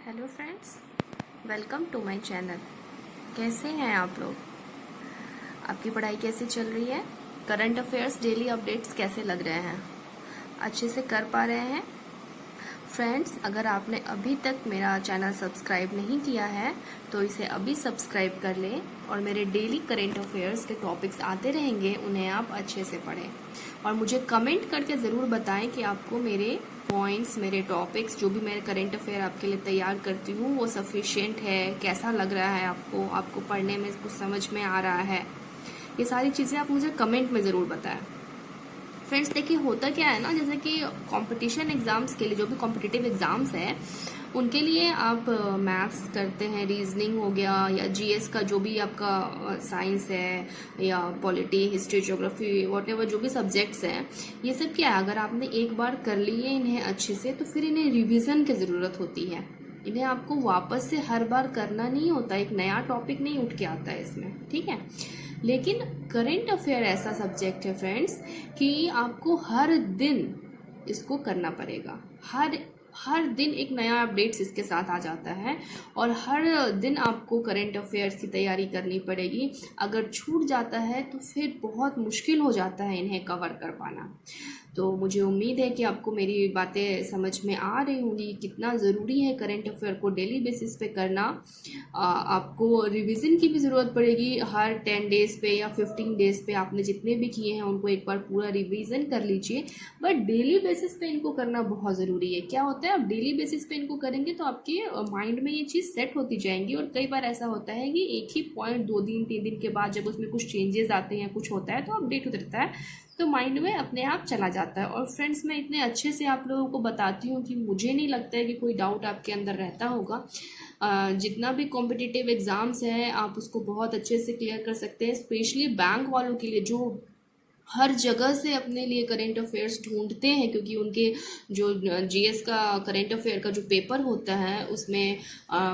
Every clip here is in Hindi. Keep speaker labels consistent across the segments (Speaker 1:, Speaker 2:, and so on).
Speaker 1: Hello friends, welcome to my channel. कैसे हैं आप लोग? आपकी पढ़ाई कैसी चल रही है? करंट अफेयर्स डेली अपडेट्स कैसे लग रहे हैं? अच्छे से कर पा रहे हैं? फ्रेंड्स, अगर आपने अभी तक मेरा चैनल सब्सक्राइब नहीं किया है तो इसे अभी सब्सक्राइब कर लें और मेरे डेली करंट अफेयर्स के टॉपिक्स आते रहेंगे, उन्हें आप अच्छे से पढ़ें और मुझे कमेंट करके ज़रूर बताएं कि आपको मेरे पॉइंट्स, मेरे टॉपिक्स, जो भी मैं करंट अफेयर आपके लिए तैयार करती हूँ वो सफिशिएंट है, कैसा लग रहा है आपको पढ़ने में कुछ समझ में आ रहा है। ये सारी चीज़ें आप मुझे कमेंट में ज़रूर बताएं। फ्रेंड्स, देखिए होता क्या है ना, जैसे कि कंपटीशन एग्जाम्स के लिए, जो भी कॉम्पिटिटिव एग्जाम्स है उनके लिए आप मैथ्स करते हैं, रीजनिंग हो गया या जीएस का जो भी आपका साइंस है या पॉलिटी, हिस्ट्री, ज्योग्राफी, वॉटेवर जो भी सब्जेक्ट्स हैं, ये सब क्या है, अगर आपने एक बार कर लिए इन्हें अच्छे से तो फिर इन्हें रिवीजन की ज़रूरत होती है। इन्हें आपको वापस से हर बार करना नहीं होता, एक नया टॉपिक नहीं उठ के आता है इसमें, ठीक है। लेकिन करंट अफेयर ऐसा सब्जेक्ट है फ्रेंड्स कि आपको हर दिन इसको करना पड़ेगा। हर दिन एक नया अपडेट्स इसके साथ आ जाता है और हर दिन आपको करंट अफेयर्स की तैयारी करनी पड़ेगी। अगर छूट जाता है तो फिर बहुत मुश्किल हो जाता है इन्हें कवर कर पाना। तो मुझे उम्मीद है कि आपको मेरी बातें समझ में आ रही होंगी, कितना ज़रूरी है करंट अफेयर को डेली बेसिस पे करना। आपको रिवीजन की भी ज़रूरत पड़ेगी हर 10 डेज़ पे या 15 डेज़ पे। आपने जितने भी किए हैं उनको एक बार पूरा रिवीजन कर लीजिए, बट डेली बेसिस पे इनको करना बहुत ज़रूरी है। क्या होता है, आप डेली बेसिस पे इनको करेंगे तो आपके माइंड में ये चीज़ सेट होती जाएंगी। और कई बार ऐसा होता है कि एक ही पॉइंट 2 दिन 3 दिन के बाद जब उसमें कुछ चेंजेस आते हैं, कुछ होता है तो अपडेट होता रहता है, तो माइंड में अपने आप चला जाता है। और फ्रेंड्स, मैं इतने अच्छे से आप लोगों को बताती हूँ कि मुझे नहीं लगता है कि कोई डाउट आपके अंदर रहता होगा। जितना भी कॉम्पिटिटिव एग्ज़ाम्स हैं आप उसको बहुत अच्छे से क्लियर कर सकते हैं, स्पेशली बैंक वालों के लिए जो हर जगह से अपने लिए करंट अफेयर्स ढूंढते हैं, क्योंकि उनके जो जीएस का करंट अफेयर का जो पेपर होता है उसमें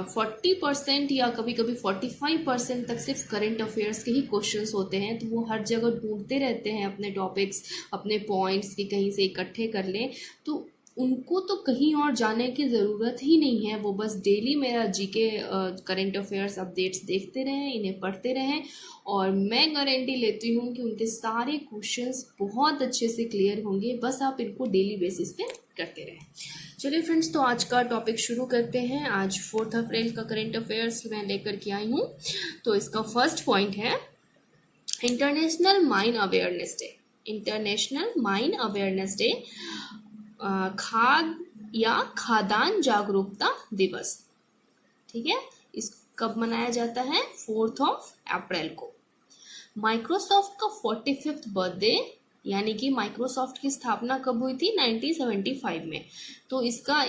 Speaker 1: 40% या कभी कभी 45% तक सिर्फ करंट अफेयर्स के ही क्वेश्चंस होते हैं। तो वो हर जगह ढूंढते रहते हैं अपने टॉपिक्स, अपने पॉइंट्स की कहीं से इकट्ठे कर लें। तो उनको तो कहीं और जाने की ज़रूरत ही नहीं है, वो बस डेली मेरा जीके करंट अफेयर्स अपडेट्स देखते रहें, इन्हें पढ़ते रहें और मैं गारंटी लेती हूँ कि उनके सारे क्वेश्चंस बहुत अच्छे से क्लियर होंगे। बस आप इनको डेली बेसिस पे करते रहें। चलिए फ्रेंड्स, तो आज का टॉपिक शुरू करते हैं। आज 4 अप्रैल का करंट अफेयर्स मैं लेकर के आई हूँ। तो इसका फर्स्ट पॉइंट है international mine awareness day. International mine awareness day, खाद या खाद्यान्न जागरूकता दिवस, ठीक है। इस कब मनाया जाता है? 4 अप्रैल को। माइक्रोसॉफ्ट का 45th बर्थडे, यानी कि माइक्रोसॉफ्ट की स्थापना कब हुई थी? 1975 में। तो इसका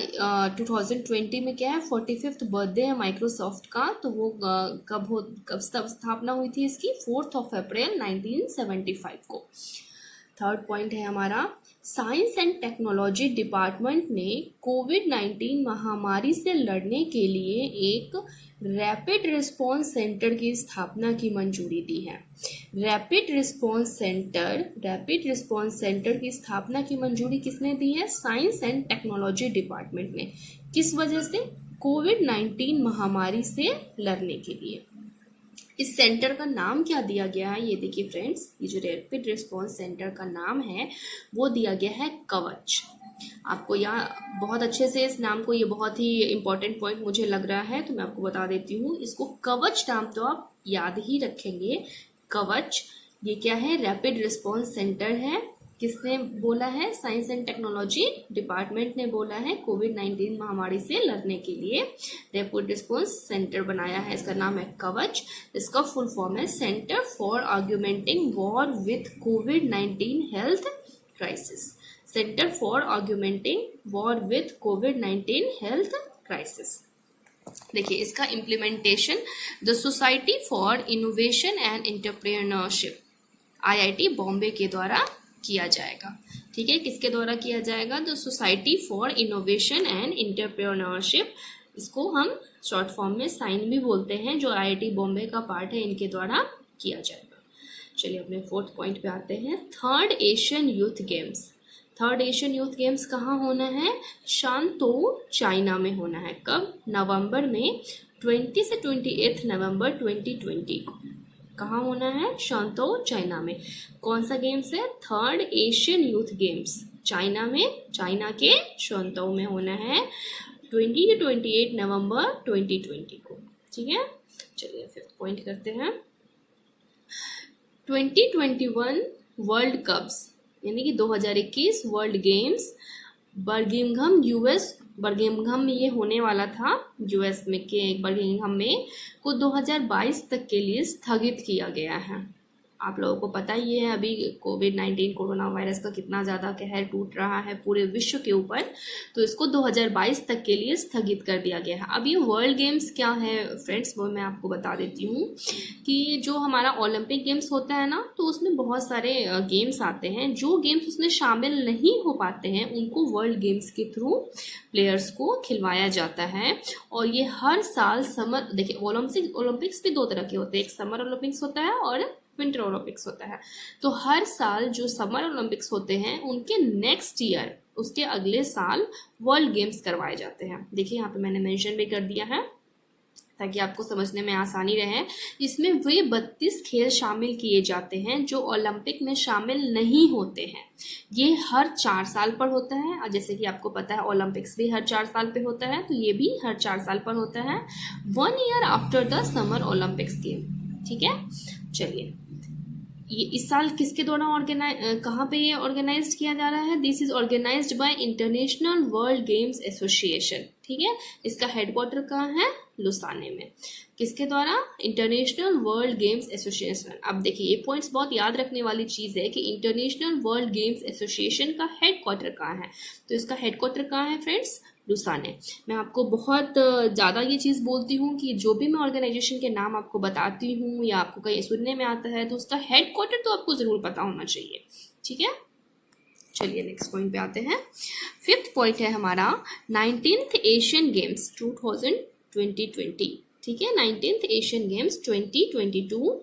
Speaker 1: 2020 में क्या है, 45th बर्थडे है माइक्रोसॉफ्ट का। तो वो कब स्थापना हुई थी इसकी? 4 अप्रैल 1975 को। थर्ड पॉइंट है हमारा, साइंस एंड टेक्नोलॉजी डिपार्टमेंट ने कोविड-19 महामारी से लड़ने के लिए एक रैपिड रिस्पॉन्स सेंटर की स्थापना की मंजूरी दी है। रैपिड रिस्पॉन्स सेंटर की स्थापना की मंजूरी किसने दी है? साइंस एंड टेक्नोलॉजी डिपार्टमेंट ने। किस वजह से? कोविड-19 महामारी से लड़ने के लिए। इस सेंटर का नाम क्या दिया गया है? ये देखिए फ्रेंड्स, ये जो रैपिड रिस्पॉन्स सेंटर का नाम है वो दिया गया है कवच। आपको यहाँ बहुत अच्छे से इस नाम को, ये बहुत ही इंपॉर्टेंट पॉइंट मुझे लग रहा है तो मैं आपको बता देती हूँ। इसको कवच नाम तो आप याद ही रखेंगे। कवच, ये क्या है? रैपिड रिस्पॉन्स सेंटर है। किसने बोला है? साइंस एंड टेक्नोलॉजी डिपार्टमेंट ने बोला है कोविड-19 महामारी से लड़ने के लिए रैपिड रिस्पॉन्स सेंटर बनाया है। इसका नाम है कवच। इसका फुल फॉर्म है Centre for Argumenting War with कोविड-19 Health Crisis. Centre for Argumenting War with कोविड-19 हेल्थ क्राइसिस। देखिए इसका implementation the Society for Innovation and Entrepreneurship, IIT Bombay के द्वारा किया जाएगा। ठीक है, किसके द्वारा किया जाएगा? The Society for Innovation and entrepreneurship. इसको हम शॉर्ट फॉर्म में साइन भी बोलते हैं, जो आईआईटी बॉम्बे का पार्ट है, इनके द्वारा किया जाएगा। चलिए अपने 4th पॉइंट पे आते हैं। Third Asian youth games. Third Asian youth games कहाँ होना है? शांतो चाइना में होना है। कब? नवंबर में 20 से 28 नवंबर 2020 को। कहाँ होना है? शांतो चाइना में। कौन सा गेम्स है? Third Asian youth games China में, चाइना के शांतो में होना है 20 से 28 नवंबर 2020 को। ठीक है, चलिए फिर पॉइंट करते हैं। 2021 वर्ल्ड कप्स यानी कि 2021 world games Birmingham US, Birmingham में ये होने वाला था यूएस में के बर्मिंघम में, को 2022 तक के लिए स्थगित किया गया है। आप लोगों को पता ही है अभी कोविड-19 कोरोना वायरस का कितना ज़्यादा कहर टूट रहा है पूरे विश्व के ऊपर, तो इसको 2022 तक के लिए स्थगित कर दिया गया है। अब ये वर्ल्ड गेम्स क्या है फ्रेंड्स, वो मैं आपको बता देती हूँ कि जो हमारा ओलंपिक गेम्स होता है ना, तो उसमें बहुत सारे गेम्स आते हैं। जो गेम्स उसमें शामिल नहीं हो पाते हैं उनको वर्ल्ड गेम्स के थ्रू प्लेयर्स को खिलवाया जाता है। और ये हर साल समर, देखिए ओलंपिक्स भी दो तरह के होते हैं, एक समर ओलंपिक्स होता है और विंटर ओलंपिक्स होता है। तो हर साल जो समर ओलंपिक्स होते हैं उनके नेक्स्ट ईयर, उसके अगले साल वर्ल्ड गेम्स करवाए जाते हैं। देखिए यहाँ पे मैंने मेंशन भी कर दिया है ताकि आपको समझने में आसानी रहे। इसमें वे 32 खेल शामिल किए जाते हैं जो ओलंपिक में शामिल नहीं होते हैं। ये हर 4 साल पर होता है, और जैसे कि आपको पता है ओलंपिक्स भी हर 4 साल पे होता है, तो ये भी हर 4 साल पर होता है, 1 year after the summer Olympics game. ठीक है, चलिए ये इस साल किसके द्वारा कहाँ पे ये ऑर्गेनाइज किया जा रहा है? This is organised by international world games association. ठीक है, इसका हेडक्वार्टर कहाँ है? लुसाने में। किसके द्वारा? International world games association. अब देखिए ये पॉइंट्स बहुत याद रखने वाली चीज है कि इंटरनेशनल वर्ल्ड गेम्स एसोसिएशन का हेडक्वार्टर कहाँ है। तो इसका हेडक्वार्टर कहाँ है फ्रेंड्स? लुसाने। मैं आपको बहुत ज़्यादा ये चीज़ बोलती हूँ कि जो भी मैं ऑर्गेनाइजेशन के नाम आपको बताती हूँ या आपको कहीं सुनने में आता है तो उसका हेडक्वार्टर तो आपको ज़रूर पता होना चाहिए। ठीक है, चलिए नेक्स्ट पॉइंट पे आते हैं। 5th पॉइंट है हमारा 19th एशियन गेम्स 2020। ठीक है, 19th एशियन गेम्स 2022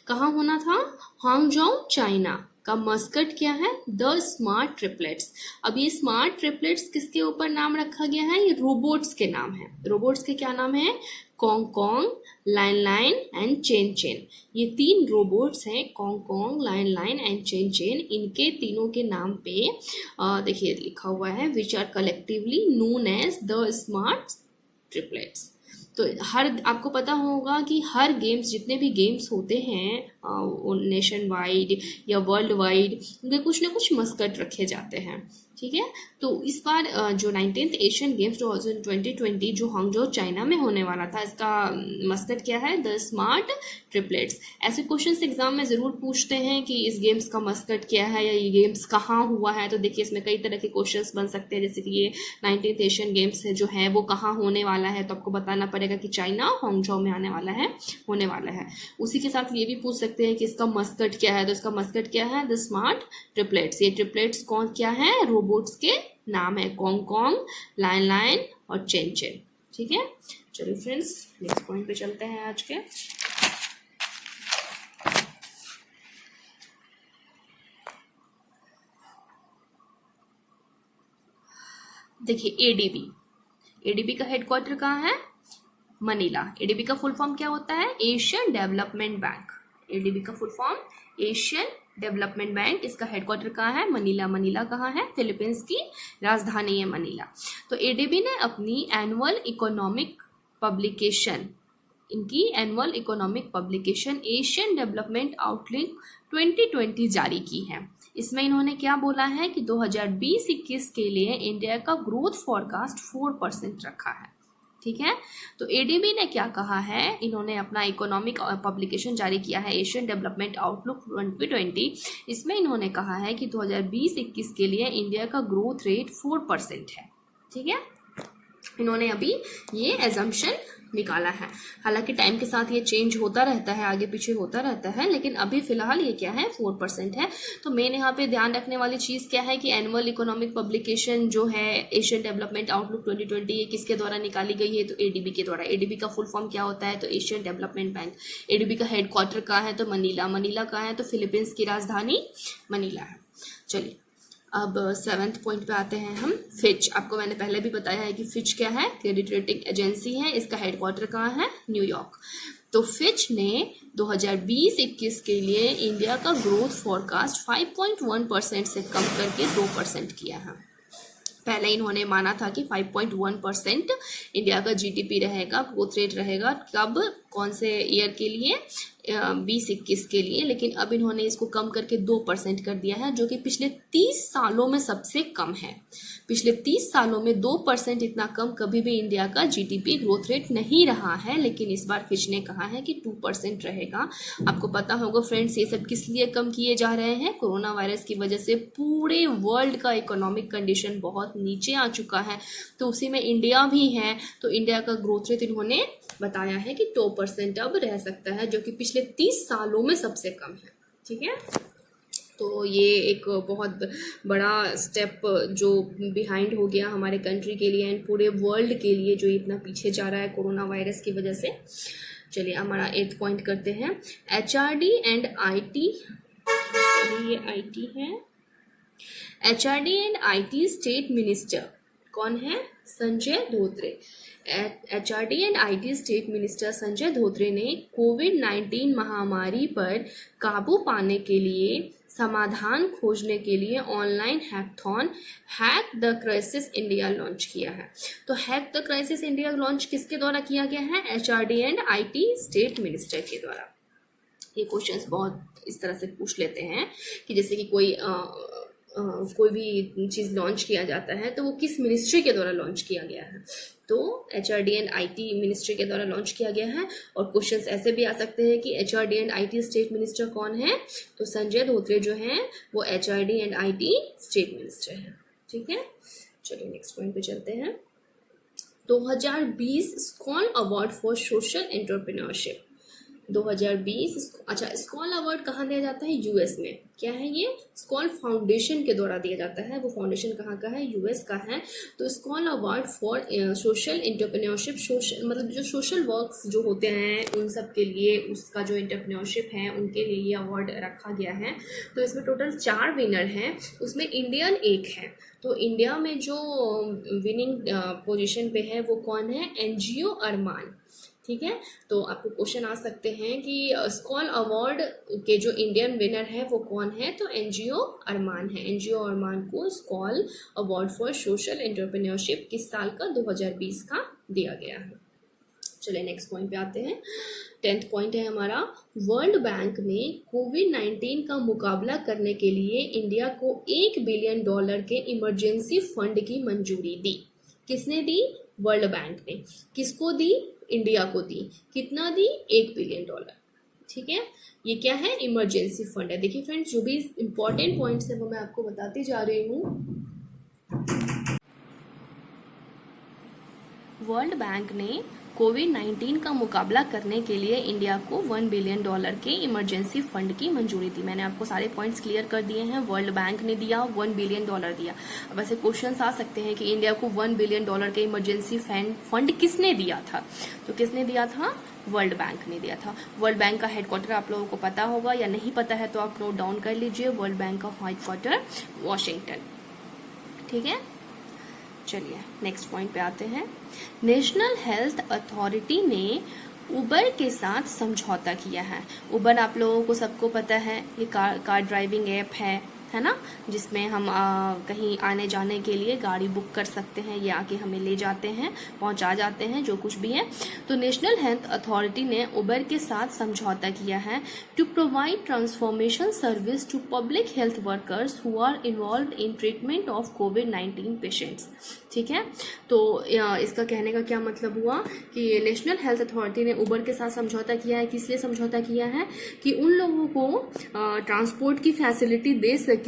Speaker 1: कहाँ होना था? हांगझोउ चाइना का मस्कट क्या है? The smart triplets. अब ये स्मार्ट ट्रिपलेट्स किसके ऊपर नाम रखा गया है? ये रोबोट्स के नाम है। रोबोट्स के क्या नाम है? Kong Kong, Line Line and Chain Chain. ये 3 रोबोट्स हैं, Kong Kong, Line Line and Chain Chain. इनके तीनों के नाम पे देखिए लिखा हुआ है which are collectively known as the smart triplets. तो आपको पता होगा कि हर गेम्स, जितने भी गेम्स होते हैं नेशन वाइड या वर्ल्ड वाइड, उनके कुछ ना कुछ मस्कट रखे जाते हैं। ठीक है, तो इस बार जो 19th एशियन गेम्स 2020 जो हांगझोउ चाइना में होने वाला था, इसका मस्कट क्या है? The smart triplets. ऐसे क्वेश्चंस एग्जाम में जरूर पूछते हैं कि इस गेम्स का मस्कट क्या है या ये गेम्स कहाँ हुआ है। तो देखिए इसमें कई तरह के क्वेश्चंस बन सकते हैं, जैसे कि ये 19th एशियन गेम्स जो है वो कहाँ होने वाला है, तो आपको बताना पड़ेगा कि चाइना हांगझोउ में होने वाला है। उसी के साथ ये भी पूछ सकते हैं कि इसका मस्कट क्या है, तो इसका मस्कट क्या है? The smart triplets. ये ट्रिपलेट्स कौन क्या है? रोबोट्स के नाम है, कॉन्ग कॉन्ग, लाइन लाइन और चेन चेन। ठीक है, चलिए फ्रेंड्स नेक्स्ट पॉइंट पे चलते हैं आज के। देखिए एडीबी का हेडक्वार्टर कहाँ है? मनीला। एडीबी का फुल फॉर्म क्या होता है? Asian development bank. एडीबी का full form Asian development bank. इसका हेडक्वार्टर कहाँ है? मनीला। मनीला कहाँ है? फिलीपींस की राजधानी है मनीला। तो एडीबी ने अपनी annual economic publication Asian development outlook 2020 जारी की है। इसमें इन्होंने क्या बोला है कि 2020-21 के लिए इंडिया का ग्रोथ फॉरकास्ट 4% रखा है। ठीक है, तो एडीबी ने क्या कहा है? इन्होंने अपना इकोनॉमिक पब्लिकेशन जारी किया है एशियन डेवलपमेंट आउटलुक 2020। इसमें इन्होंने कहा है कि 2020-21 के लिए इंडिया का ग्रोथ रेट 4% है। ठीक है, इन्होंने अभी ये एजम्पशन निकाला है। हालांकि टाइम के साथ ये चेंज होता रहता है, आगे पीछे होता रहता है, लेकिन अभी फिलहाल ये क्या है? 4% है। तो मेन यहाँ पे ध्यान रखने वाली चीज क्या है कि एनुअल इकोनॉमिक पब्लिकेशन जो है एशियन डेवलपमेंट आउटलुक 2020 ये किसके द्वारा निकाली गई है? तो एडीबी के द्वारा। एडीबी का फुल फॉर्म क्या होता है? तो एशियन डेवलपमेंट बैंक। एडीबी का हेडक्वार्टर कहाँ है? तो मनीला। मनीला कहाँ है? तो फिलीपींस की राजधानी मनीला है। चलिए अब 7th पॉइंट पे आते हैं हम, फिच। आपको मैंने पहले भी बताया है कि फिच क्या है, क्रेडिट रेटिंग एजेंसी है। इसका हेडक्वार्टर कहाँ है, न्यूयॉर्क। तो फिच ने 2020-21 के लिए इंडिया का ग्रोथ फोरकास्ट 5.1% से कम करके 2% किया है। पहले इन्होंने माना था कि 5.1% इंडिया का जीडीपी रहेगा, ग्रोथ रेट रहेगा, कब, कौन से ईयर के लिए, 20-21 के लिए, लेकिन अब इन्होंने इसको कम करके 2% कर दिया है, जो कि पिछले 30 सालों में सबसे कम है। पिछले 30 सालों में 2% इतना कम कभी भी इंडिया का जीडीपी ग्रोथ रेट नहीं रहा है, लेकिन इस बार फिच ने कहा है कि 2% रहेगा। आपको पता होगा फ्रेंड्स, ये सब किस लिए कम किए जा रहे हैं, कोरोना वायरस की वजह से पूरे वर्ल्ड का इकोनॉमिक कंडीशन बहुत नीचे आ चुका है, तो उसी में इंडिया भी है। तो इंडिया का ग्रोथ रेट इन्होंने बताया है कि 2% अब रह सकता है, जो कि पिछले 30 सालों में सबसे कम है। ठीक है, तो ये एक बहुत बड़ा स्टेप जो बिहाइंड हो गया हमारे कंट्री के लिए एंड पूरे वर्ल्ड के लिए, जो इतना पीछे जा रहा है कोरोना वायरस की वजह से। चलिए हमारा 8th पॉइंट करते हैं, HRD एंड IT, ये IT है, HRD and IT state minister कौन है, Sanjay Dhotre. HRD and IT state minister Sanjay Dhotre ने कोविड-19 महामारी पर काबू पाने के लिए समाधान खोजने के लिए online hackathon hack the crisis India launch किया है। तो hack the crisis India launch किसके द्वारा किया गया है, HRD and IT state minister के द्वारा। ये क्वेश्चंस बहुत इस तरह से पूछ लेते हैं कि जैसे कि कोई भी चीज़ लॉन्च किया जाता है तो वो किस मिनिस्ट्री के द्वारा लॉन्च किया गया है, तो HRD एंड IT मिनिस्ट्री के द्वारा लॉन्च किया गया है। और क्वेश्चंस ऐसे भी आ सकते हैं कि HRD and IT state minister कौन है, तो संजय धोत्रे जो हैं वो HRD and IT state minister हैं। ठीक है, चलिए नेक्स्ट पॉइंट पे चलते हैं। 2020 स्कॉल अवार्ड फॉर सोशल एंटरप्रेन्योरशिप 2020। अच्छा, स्कॉल अवार्ड कहाँ दिया जाता है, यूएस में। क्या है ये, स्कॉल फाउंडेशन के द्वारा दिया जाता है। वो फाउंडेशन कहाँ का है, यूएस का है। तो Skoll Award for Social Entrepreneurship, social मतलब जो सोशल वर्क्स जो होते हैं उन सब के लिए, उसका जो एंटरप्रेन्योरशिप है उनके लिए ये अवार्ड रखा गया है। तो इसमें टोटल 4 विनर हैं, उसमें इंडियन एक है। तो इंडिया में जो विनिंग पोजीशन पे है वो कौन है, एनजीओ अरमान। ठीक है, तो आपको क्वेश्चन आ सकते हैं कि स्कॉल अवार्ड के जो इंडियन विनर है वो कौन है, तो एनजीओ अरमान है। एनजीओ अरमान को स्कॉल अवार्ड फॉर सोशल एंटरप्रेन्योरशिप किस साल का, 2020 का दिया गया है। चलिए नेक्स्ट पॉइंट पे आते हैं। 10th पॉइंट है हमारा, वर्ल्ड बैंक ने कोविड-19 का मुकाबला करने के लिए इंडिया को $1 बिलियन के इमरजेंसी फंड की मंजूरी दी। किसने दी, वर्ल्ड बैंक ने। किसको दी, इंडिया को दी। कितना दी, $1 बिलियन। ठीक है, ये क्या है, इमरजेंसी फंड है। देखिए फ्रेंड्स, जो भी इंपॉर्टेंट पॉइंट्स है वो मैं आपको बताती जा रही हूँ। वर्ल्ड बैंक ने कोविड-19 का मुकाबला करने के लिए इंडिया को $1 बिलियन के इमरजेंसी फंड की मंजूरी दी। मैंने आपको सारे पॉइंट्स क्लियर कर दिए हैं। वर्ल्ड बैंक ने दिया, $1 बिलियन दिया। अब ऐसे क्वेश्चंस आ सकते हैं कि इंडिया को $1 बिलियन के इमरजेंसी फंड किसने दिया था, तो किसने दिया था, वर्ल्ड बैंक ने दिया था। वर्ल्ड बैंक का हेडक्वार्टर आप लोगों को पता होगा, या नहीं पता है तो आप नोट डाउन कर लीजिए। वर्ल्ड बैंक का हेडक्वार्टर वाशिंगटन। ठीक है, चलिए नेक्स्ट पॉइंट पे आते हैं। नेशनल हेल्थ अथॉरिटी ने उबर के साथ समझौता किया है। उबर आप लोगों को सबको पता है, ये कार ड्राइविंग ऐप है ना, जिसमें हम कहीं आने जाने के लिए गाड़ी बुक कर सकते हैं, ये आके हमें ले जाते हैं, पहुंचा जाते हैं, जो कुछ भी है। तो नेशनल हेल्थ अथॉरिटी ने उबर के साथ समझौता किया है to provide transformation service to public health workers who are involve in treatment of कोविड-19 पेशेंट्स। ठीक है, तो इसका कहने का क्या मतलब हुआ कि नेशनल हेल्थ अथॉरिटी ने उबर के साथ समझौता किया है। किस लिए समझौता किया है, कि उन लोगों को ट्रांसपोर्ट की फैसिलिटी दे सके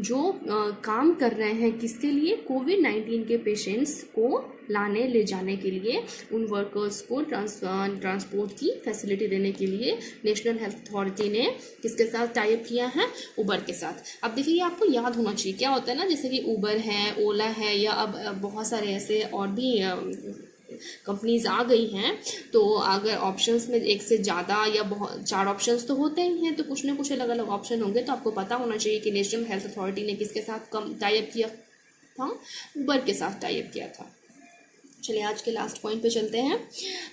Speaker 1: जो काम कर रहे हैं, किसके लिए, कोविड-19 के पेशेंट्स को लाने ले जाने के लिए, उन वर्कर्स को ट्रांसपोर्ट की फैसिलिटी देने के लिए नेशनल हेल्थ अथॉरिटी ने किसके साथ टाई अप किया है, उबर के साथ। अब देखिए, ये आपको याद होना चाहिए, क्या होता है ना, जैसे कि उबर है, ओला है, या अब बहुत सारे ऐसे और भी कंपनीज आ गई हैं, तो अगर ऑप्शंस में एक से ज़्यादा या बहुत 4 ऑप्शंस तो होते ही हैं, तो कुछ ना कुछ अलग अलग ऑप्शन होंगे। तो आपको पता होना चाहिए कि नेशनल हेल्थ अथॉरिटी ने किसके साथ कम टाई अप किया था, उबर के साथ टाई अप किया था। चलिए आज के लास्ट पॉइंट पे चलते हैं।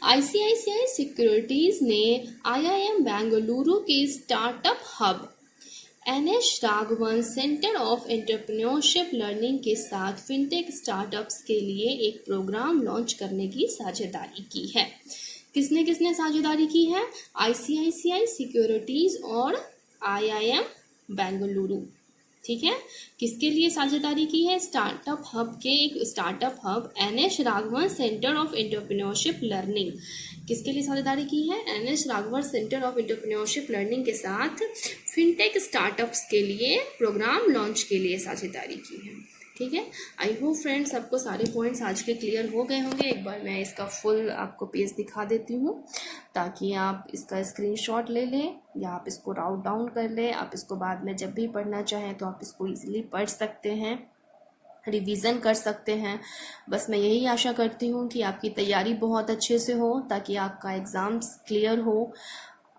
Speaker 1: आईसीआईसीआई सिक्योरिटीज ने आईआईएम बेंगलुरु के startup hub NS Raghavan centre of entrepreneurship learning के साथ फिनटेक स्टार्टअप्स के लिए एक प्रोग्राम लॉन्च करने की साझेदारी की है। किसने किसने साझेदारी की है? आईसीआईसीआई सिक्योरिटीज और आईआईएम बेंगलुरु। ठीक है, किसके लिए साझेदारी की है? स्टार्टअप हब के, एक startup hub NS Raghavan centre of entrepreneurship learning, किसके लिए साझेदारी की है? NS Raghavan centre of entrepreneurship learning के साथ फिनटेक स्टार्टअप्स के लिए प्रोग्राम लॉन्च के लिए साझेदारी की है। ठीक है, आई होप फ्रेंड्स आपको सारे पॉइंट्स आज के क्लियर हो गए होंगे। एक बार मैं इसका फुल आपको पेज दिखा देती हूँ ताकि आप इसका स्क्रीनशॉट ले लें या आप इसको राउट डाउन कर लें। आप इसको बाद में जब भी पढ़ना चाहें तो आप इसको ईजिली पढ़ सकते हैं, रिवीजन कर सकते हैं। बस मैं यही आशा करती हूँ कि आपकी तैयारी बहुत अच्छे से हो ताकि आपका एग्ज़ाम्स क्लियर हो,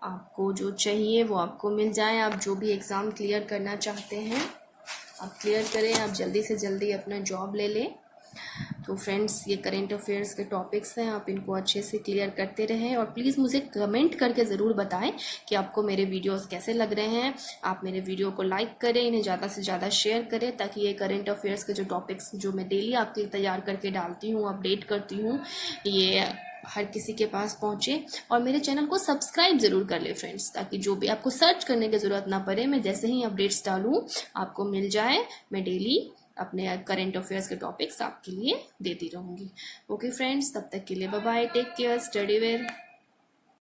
Speaker 1: आपको जो चाहिए वो आपको मिल जाए। आप जो भी एग्ज़ाम क्लियर करना चाहते हैं आप क्लियर करें, आप जल्दी से जल्दी अपना जॉब ले लें। तो फ्रेंड्स ये करेंट अफेयर्स के टॉपिक्स हैं, आप इनको अच्छे से क्लियर करते रहें और प्लीज़ मुझे कमेंट करके ज़रूर बताएं कि आपको मेरे वीडियोस कैसे लग रहे हैं। आप मेरे वीडियो को लाइक करें, इन्हें ज़्यादा से ज़्यादा शेयर करें ताकि ये करेंट अफेयर्स के जो टॉपिक्स जो मैं डेली आपके लिए तैयार करके डालती हूँ, अपडेट करती हूँ, ये हर किसी के पास पहुँचे। और मेरे चैनल को सब्सक्राइब ज़रूर कर ले फ्रेंड्स, ताकि जो भी आपको सर्च करने की ज़रूरत ना पड़े, मैं जैसे ही अपडेट्स डालूँ आपको मिल जाए। मैं डेली अपने करेंट अफेयर्स के टॉपिक्स आपके लिए देती रहूँगी। ओके फ्रेंड्स, तब तक के लिए bye bye, take care, study well.